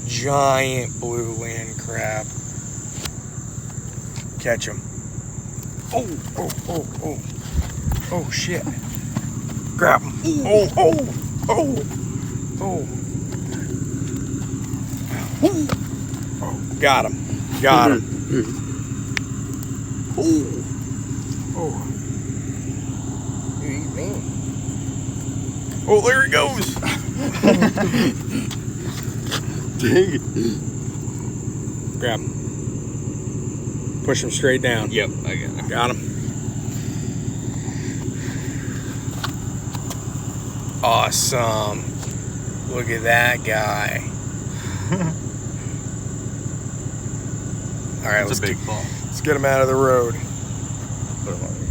giant blue land crab. Catch him. Oh, shit. Grab him. Oh. Got him. Oh, there he goes. Dang it. Grab him. Push him straight down. Yep, I got him. Got him. Awesome. Look at that guy. All right, That's a big fall. let's get him out of the road. Put him on.